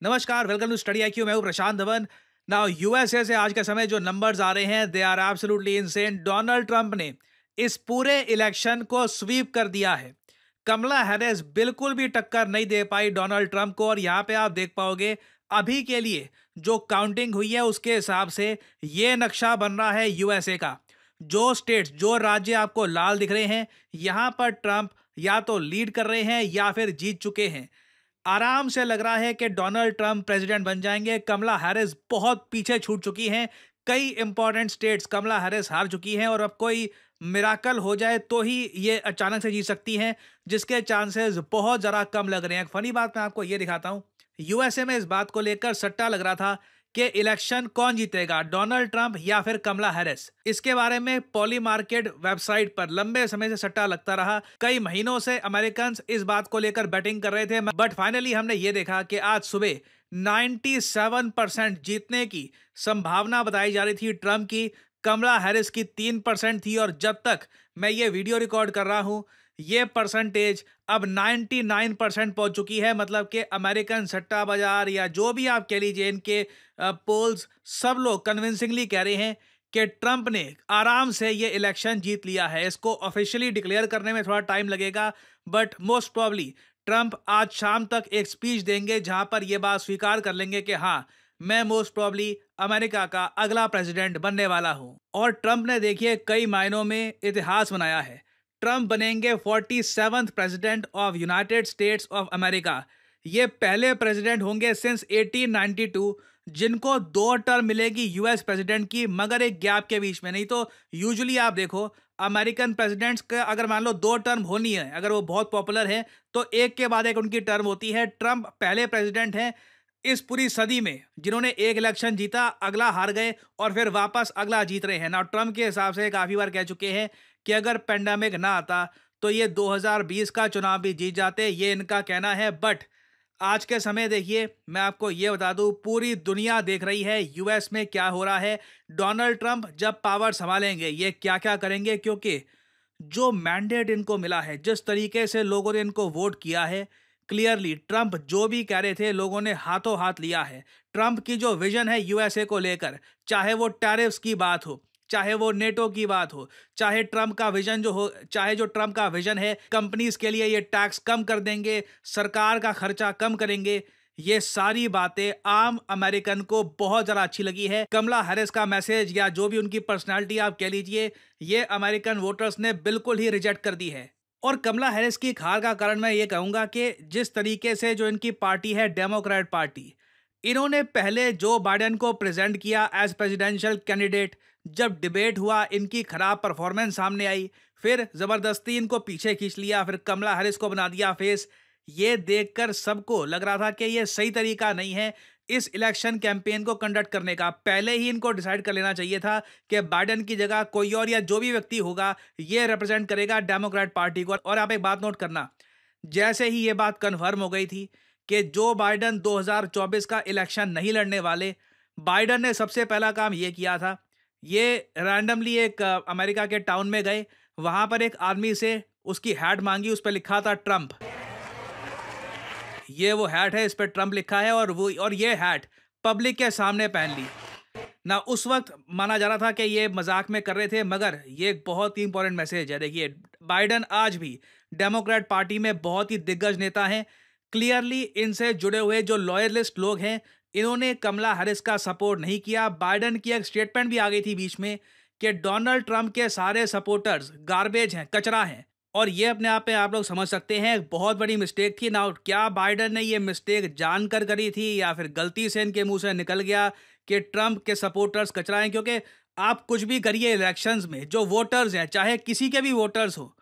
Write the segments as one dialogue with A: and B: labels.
A: नमस्कार, welcome to study IQ. मैं हूं प्रशांत धवन। नाउ यूएसए से आज के समय जो नंबर्स आ रहे हैं they are absolutely insane. Donald Trump ने इस पूरे इलेक्शन को स्वीप कर दिया है। कमला हैरिस बिल्कुल भी टक्कर नहीं दे पाई डोनाल्ड ट्रंप को। और यहाँ पे आप देख पाओगे अभी के लिए जो काउंटिंग हुई है उसके हिसाब से ये नक्शा बन रहा है यूएसए का। जो स्टेट्स, जो राज्य आपको लाल दिख रहे हैं, यहाँ पर ट्रंप या तो लीड कर रहे हैं या फिर जीत चुके हैं। आराम से लग रहा है कि डोनाल्ड ट्रंप प्रेसिडेंट बन जाएंगे। कमला हैरिस बहुत पीछे छूट चुकी हैं। कई इंपॉर्टेंट स्टेट्स कमला हैरिस हार चुकी हैं और अब कोई मिराकल हो जाए तो ही ये अचानक से जीत सकती हैं, जिसके चांसेस बहुत ज़रा कम लग रहे हैं। फनी बात मैं आपको ये दिखाता हूँ। यूएसए में इस बात को लेकर सट्टा लग रहा था कि इलेक्शन कौन जीतेगा, डोनाल्ड ट्रंप या फिर कमला हैरिस। इसके बारे में पॉली मार्केट वेबसाइट पर लंबे समय से सट्टा लगता रहा। कई महीनों से अमेरिकन इस बात को लेकर बैटिंग कर रहे थे, बट फाइनली हमने ये देखा कि आज सुबह 97% जीतने की संभावना बताई जा रही थी ट्रंप की। कमला हैरिस की 3% थी और जब तक मैं ये वीडियो रिकॉर्ड कर रहा हूं ये परसेंटेज अब 99% पहुंच चुकी है। मतलब कि अमेरिकन सट्टा बाजार या जो भी आप कह लीजिए, इनके पोल्स सब लोग कन्विंसिंगली कह रहे हैं कि ट्रंप ने आराम से ये इलेक्शन जीत लिया है। इसको ऑफिशियली डिक्लेयर करने में थोड़ा टाइम लगेगा, बट मोस्ट प्रॉब्ली ट्रंप आज शाम तक एक स्पीच देंगे जहां पर यह बात स्वीकार कर लेंगे कि हाँ, मैं मोस्ट प्रॉब्ली अमेरिका का अगला प्रेसिडेंट बनने वाला हूं। और ट्रंप ने देखिए कई मायनों में इतिहास बनाया है। ट्रंप बनेंगे 47th president of United states of America. ये पहले प्रेसिडेंट होंगे सिंस 1892 जिनको 2 टर्म मिलेगी यूएस प्रेसिडेंट की, मगर एक गैप के बीच में। नहीं तो यूजुअली आप देखो अमेरिकन प्रेसिडेंट्स का अगर मान लो 2 टर्म होनी है, अगर वो बहुत पॉपुलर है तो एक के बाद एक उनकी टर्म होती है। ट्रंप पहले प्रेसिडेंट हैं इस पूरी सदी में जिन्होंने एक इलेक्शन जीता, अगला हार गए और फिर वापस अगला जीत रहे हैं ना। ट्रंप के हिसाब से काफी बार कह चुके हैं कि अगर पेंडेमिक ना आता तो ये 2020 का चुनाव भी जीत जाते, ये इनका कहना है। बट आज के समय देखिए, मैं आपको ये बता दूं, पूरी दुनिया देख रही है यूएस में क्या हो रहा है। डोनाल्ड ट्रंप जब पावर संभालेंगे ये क्या क्या करेंगे, क्योंकि जो मैंडेट इनको मिला है, जिस तरीके से लोगों ने इनको वोट किया है, क्लियरली ट्रंप जो भी कह रहे थे लोगों ने हाथों हाथ लिया है। ट्रंप की जो विजन है यूएसए को लेकर, चाहे वो टैरिफ्स की बात हो, चाहे वो नेटो की बात हो, चाहे ट्रंप का विजन जो हो, चाहे जो ट्रंप का विजन है कंपनीज के लिए ये टैक्स कम कर देंगे, सरकार का खर्चा कम करेंगे, ये सारी बातें आम अमेरिकन को बहुत ज़्यादा अच्छी लगी है। कमला हैरिस का मैसेज या जो भी उनकी पर्सनालिटी आप कह लीजिए, ये अमेरिकन वोटर्स ने बिल्कुल ही रिजेक्ट कर दी है। और कमला हैरिस की हार का कारण मैं ये कहूँगा कि जिस तरीके से जो इनकी पार्टी है डेमोक्रेट पार्टी, इन्होंने पहले जो बाइडेन को प्रेजेंट किया एज प्रेसिडेंशियल कैंडिडेट, जब डिबेट हुआ इनकी खराब परफॉर्मेंस सामने आई, फिर ज़बरदस्ती इनको पीछे खींच लिया, फिर कमला हैरिस को बना दिया फेस। ये देखकर सबको लग रहा था कि ये सही तरीका नहीं है इस इलेक्शन कैंपेन को कंडक्ट करने का। पहले ही इनको डिसाइड कर लेना चाहिए था कि बाइडेन की जगह कोई और या जो भी व्यक्ति होगा ये रिप्रेजेंट करेगा डेमोक्रेट पार्टी को। और आप एक बात नोट करना, जैसे ही ये बात कन्फर्म हो गई थी कि जो बाइडेन 2024 का इलेक्शन नहीं लड़ने वाले, बाइडेन ने सबसे पहला काम ये किया था, ये रैंडमली एक अमेरिका के टाउन में गए, वहां पर एक आदमी से उसकी हैट मांगी, उस पर लिखा था ट्रंप। ये वो हैट है, इस पर ट्रंप लिखा है, और ये हैट पब्लिक के सामने पहन ली ना। उस वक्त माना जा रहा था कि ये मजाक में कर रहे थे, मगर ये एक बहुत ही इंपॉर्टेंट मैसेज है। देखिए, बाइडेन आज भी डेमोक्रेट पार्टी में बहुत ही दिग्गज नेता हैं। क्लियरली इनसे जुड़े हुए जो लॉयलिस्ट लोग हैं, इन्होंने कमला हैरिस का सपोर्ट नहीं किया। बाइडेन की एक स्टेटमेंट भी आ गई थी बीच में कि डोनाल्ड ट्रंप के सारे सपोर्टर्स गार्बेज हैं, कचरा हैं। और ये अपने आप में आप लोग समझ सकते हैं एक बहुत बड़ी मिस्टेक थी ना। क्या बाइडेन ने ये मिस्टेक जानकर करी थी या फिर गलती से इनके मुंह से निकल गया कि ट्रंप के सपोर्टर्स कचरा हैं? क्योंकि आप कुछ भी करिए इलेक्शंस में, जो वोटर्स हैं, चाहे किसी के भी वोटर्स हो,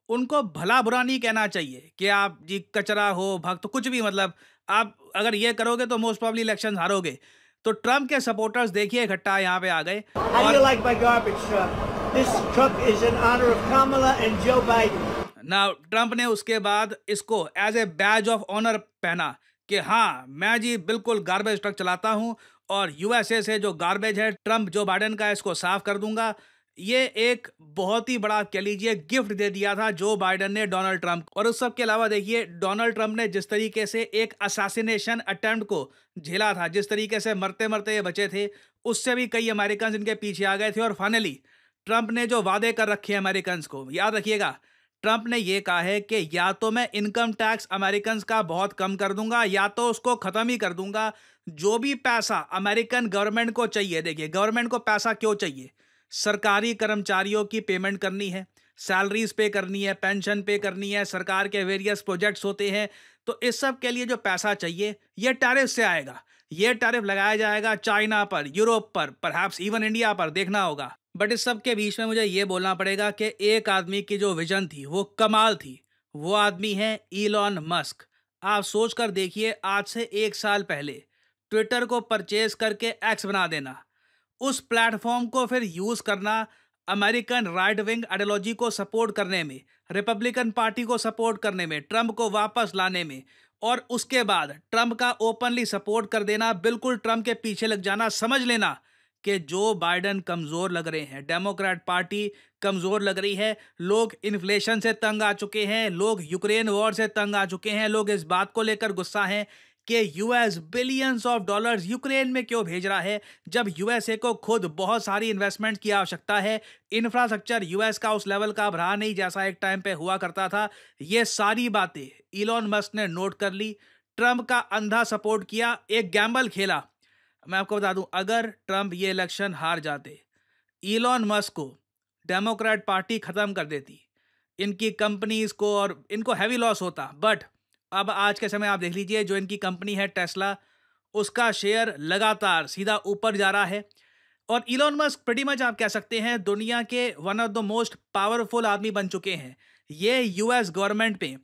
A: उनको भला बुरा नहीं कहना चाहिए कि आप जी कचरा हो, भक्त, कुछ भी। मतलब आप अगर ये करोगे तो मोस्ट प्रॉब्ली इलेक्शन हारोगे। तो ट्रंप के सपोर्टर्स देखिए इकट्ठा यहाँ पे आ गए।
B: How do you like my garbage truck? This truck is in honor of Kamala and Joe Biden.
A: ना ट्रंप ने उसके बाद इसको as a badge of honour पहना कि हाँ, मैं जी बिल्कुल गार्बेज ट्रक चलाता हूँ और यूएसए से जो गार्बेज है ट्रंप जो बाइडेन का है इसको साफ कर दूंगा। ये एक बहुत ही बड़ा कह लीजिए गिफ्ट दे दिया था जो बाइडेन ने डोनाल्ड ट्रंप को। और उस सब के अलावा देखिए डोनाल्ड ट्रंप ने जिस तरीके से एक असैसिनेशन अटेम्प्ट को झेला था, जिस तरीके से मरते मरते ये बचे थे, उससे भी कई अमेरिकन इनके पीछे आ गए थे। और फाइनली ट्रंप ने जो वादे कर रखे हैं अमेरिकन को, याद रखिएगा, ट्रंप ने ये कहा है कि या तो मैं इनकम टैक्स अमेरिकन का बहुत कम कर दूंगा या तो उसको खत्म ही कर दूंगा। जो भी पैसा अमेरिकन गवर्नमेंट को चाहिए, देखिए गवर्नमेंट को पैसा क्यों चाहिए, सरकारी कर्मचारियों की पेमेंट करनी है, सैलरीज पे करनी है, पेंशन पे करनी है, सरकार के वेरियस प्रोजेक्ट्स होते हैं, तो इस सब के लिए जो पैसा चाहिए ये टैरिफ से आएगा। ये टैरिफ लगाया जाएगा चाइना पर, यूरोप पर, परहैप्स इवन इंडिया पर, देखना होगा। बट इस सब के बीच में मुझे ये बोलना पड़ेगा कि एक आदमी की जो विजन थी वो कमाल थी। वो आदमी है इलॉन मस्क। आप सोच कर देखिए, आज से 1 साल पहले ट्विटर को परचेज करके एक्स बना देना, उस प्लेटफॉर्म को फिर यूज करना अमेरिकन राइट विंग आइडियोलॉजी को सपोर्ट करने में, रिपब्लिकन पार्टी को सपोर्ट करने में, ट्रंप को वापस लाने में, और उसके बाद ट्रंप का ओपनली सपोर्ट कर देना, बिल्कुल ट्रंप के पीछे लग जाना। समझ लेना कि जो बाइडेन कमजोर लग रहे हैं, डेमोक्रेट पार्टी कमजोर लग रही है, लोग इन्फ्लेशन से तंग आ चुके हैं, लोग यूक्रेन वॉर से तंग आ चुके हैं, लोग इस बात को लेकर गुस्सा हैं कि US billions of dollars Ukraine में क्यों भेज रहा है जब यूएसए को खुद बहुत सारी इन्वेस्टमेंट की आवश्यकता है। इंफ्रास्ट्रक्चर यूएस का उस लेवल का अब रहा नहीं जैसा एक टाइम पे हुआ करता था। ये सारी बातें इलॉन मस्क ने नोट कर ली, ट्रंप का अंधा सपोर्ट किया, एक गैम्बल खेला। मैं आपको बता दूं, अगर ट्रंप ये इलेक्शन हार जाते, इलॉन मस्क को डेमोक्रेट पार्टी खत्म कर देती, इनकी कंपनीज को और इनको हैवी लॉस होता। बट अब आज के समय आप देख लीजिए, जो इनकी कंपनी है टेस्ला, उसका शेयर लगातार सीधा ऊपर जा रहा है। और इलॉन मस्क प्रीटी मच आप कह सकते हैं दुनिया के one of the most powerful आदमी बन चुके हैं। ये यूएस गवर्नमेंट पे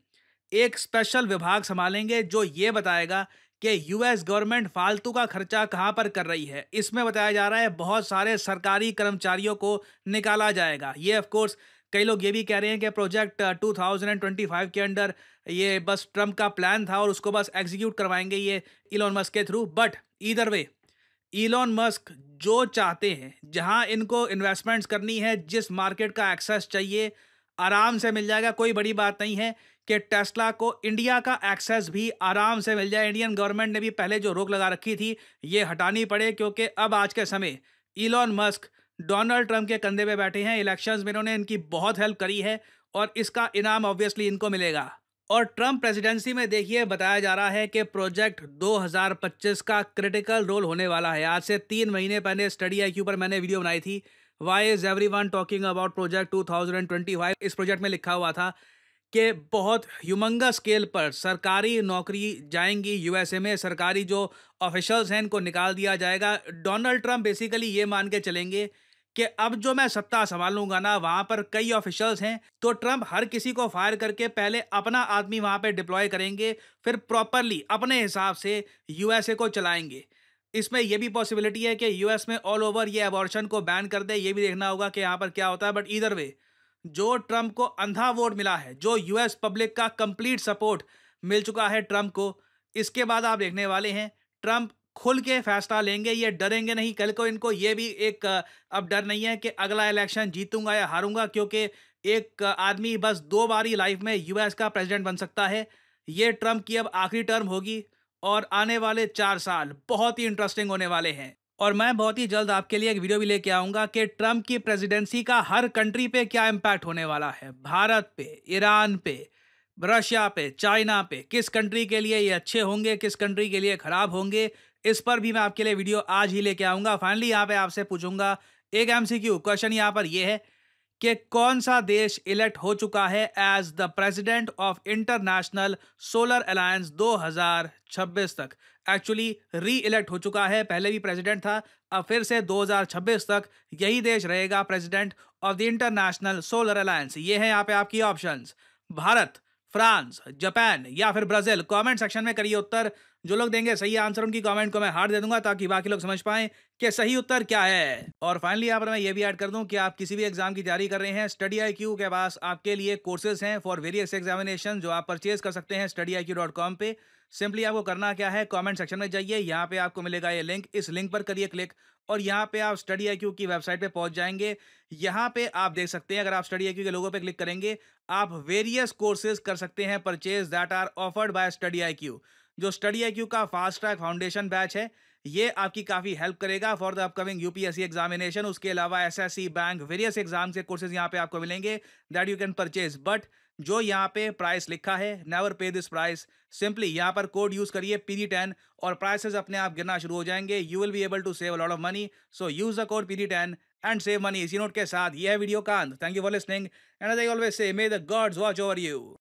A: एक स्पेशल विभाग संभालेंगे जो ये बताएगा कि यूएस गवर्नमेंट फालतू का खर्चा कहां पर कर रही है। इसमें बताया जा रहा है बहुत सारे सरकारी कर्मचारियों को निकाला जाएगा। ये ऑफ कोर्स कई लोग ये भी कह रहे हैं कि प्रोजेक्ट 2025 के अंडर ये बस ट्रंप का प्लान था और उसको बस एग्जीक्यूट करवाएंगे ये इलॉन मस्क के through. But either way Elon Musk जो चाहते हैं, जहां इनको इन्वेस्टमेंट्स करनी है, जिस मार्केट का एक्सेस चाहिए, आराम से मिल जाएगा। कोई बड़ी बात नहीं है कि टेस्ला को इंडिया का एक्सेस भी आराम से मिल जाए। इंडियन गवर्नमेंट ने भी पहले जो रोक लगा रखी थी ये हटानी पड़े, क्योंकि अब आज के समय इलॉन मस्क डोनाल्ड ट्रंप के कंधे पे बैठे हैं। इलेक्शंस में इन्होंने इनकी बहुत हेल्प करी है और इसका इनाम ऑब्वियसली इनको मिलेगा। और ट्रंप प्रेसिडेंसी में देखिए बताया जा रहा है कि प्रोजेक्ट 2025 का क्रिटिकल रोल होने वाला है। आज से 3 महीने पहले स्टडी IQ पर मैंने वीडियो बनाई थी, why is everyone talking about project 2025। इस प्रोजेक्ट में लिखा हुआ था कि बहुत ह्यूमंगस स्केल पर सरकारी नौकरी जाएंगी यूएसए में, सरकारी जो ऑफिशियल्स हैं इनको निकाल दिया जाएगा। डोनाल्ड ट्रंप बेसिकली ये मान के चलेंगे कि अब जो मैं सत्ता संभालूंगा ना, वहां पर कई ऑफिशियल्स हैं, तो ट्रंप हर किसी को फायर करके पहले अपना आदमी वहां पे डिप्लॉय करेंगे, फिर प्रॉपरली अपने हिसाब से यूएसए को चलाएंगे। इसमें यह भी पॉसिबिलिटी है कि यूएस में ऑल ओवर ये अबॉर्शन को बैन कर दे। ये भी देखना होगा कि यहाँ पर क्या होता है। बट ईदर वे जो ट्रंप को अंधा वोट मिला है, जो यूएस पब्लिक का कंप्लीट सपोर्ट मिल चुका है ट्रंप को, इसके बाद आप देखने वाले हैं ट्रंप खुल के फैसला लेंगे। ये डरेंगे नहीं। कल को इनको ये भी एक अब डर नहीं है कि अगला इलेक्शन जीतूंगा या हारूंगा, क्योंकि एक आदमी बस 2 बार ही लाइफ में यूएस का प्रेसिडेंट बन सकता है। ये ट्रंप की अब आखिरी टर्म होगी और आने वाले 4 साल बहुत ही इंटरेस्टिंग होने वाले हैं। और मैं बहुत ही जल्द आपके लिए एक वीडियो भी लेके आऊंगा कि ट्रंप की प्रेसिडेंसी का हर कंट्री पे क्या इम्पैक्ट होने वाला है। भारत पे, ईरान पे, रशिया पे, चाइना पे, किस कंट्री के लिए ये अच्छे होंगे, किस कंट्री के लिए खराब होंगे, इस पर भी मैं आपके लिए वीडियो आज ही लेके आऊंगा। फाइनली यहाँ पे आपसे पूछूंगा एक MCQ क्वेश्चन। यहाँ पर यह है कि कौन सा देश इलेक्ट हो चुका है as the president of International Solar Alliance 2026 तक। एक्चुअली री इलेक्ट हो चुका है, पहले भी प्रेसिडेंट था, अब फिर से 2026 तक यही देश रहेगा president of the international Solar alliance. ये है यहाँ पे आपकी ऑप्शंस, भारत, फ्रांस, जापान या फिर ब्राजील। कमेंट सेक्शन में करिए उत्तर। जो लोग देंगे सही आंसर उनकी कमेंट को मैं हार्ट दे दूंगा ताकि बाकी लोग समझ पाएं कि सही उत्तर क्या है। और फाइनली यहाँ पर मैं ये भी ऐड कर दूं कि आप किसी भी एग्जाम की तैयारी कर रहे हैं, स्टडी IQ के पास आपके लिए कोर्सेज हैं फॉर वेरियस एग्जामिनेशन जो आप परचेज कर सकते हैं studyiq.com पे। सिंपली आपको करना क्या है, कमेंट सेक्शन में जाइए, यहाँ पे आपको मिलेगा ये लिंक, इस लिंक पर करिए क्लिक और यहाँ पे आप स्टडी IQ की वेबसाइट पे पहुंच जाएंगे। यहाँ पे आप देख सकते हैं, अगर आप स्टडी IQ के लोगो पे क्लिक करेंगे आप वेरियस कोर्सेज कर सकते हैं purchase that are offered by Study IQ। जो स्टडी IQ का फास्ट ट्रैक फाउंडेशन बैच है ये आपकी काफी हेल्प करेगा for the upcoming UPSC examination. उसके अलावा SSC बैंक वेरियस एग्जाम के कोर्सेज यहाँ पे आपको मिलेंगे that you can purchase. But जो यहाँ पे प्राइस लिखा है, नेवर पे दिस प्राइस, सिंपली यहाँ पर कोड यूज करिए PD10 और प्राइसेस अपने आप गिरना शुरू हो जाएंगे। You will be able to save a lot of money, so use the code PD10 and save money. इसी नोट के साथ यह वीडियो का अंत। Thank you for listening and as I always say, may the gods watch over you.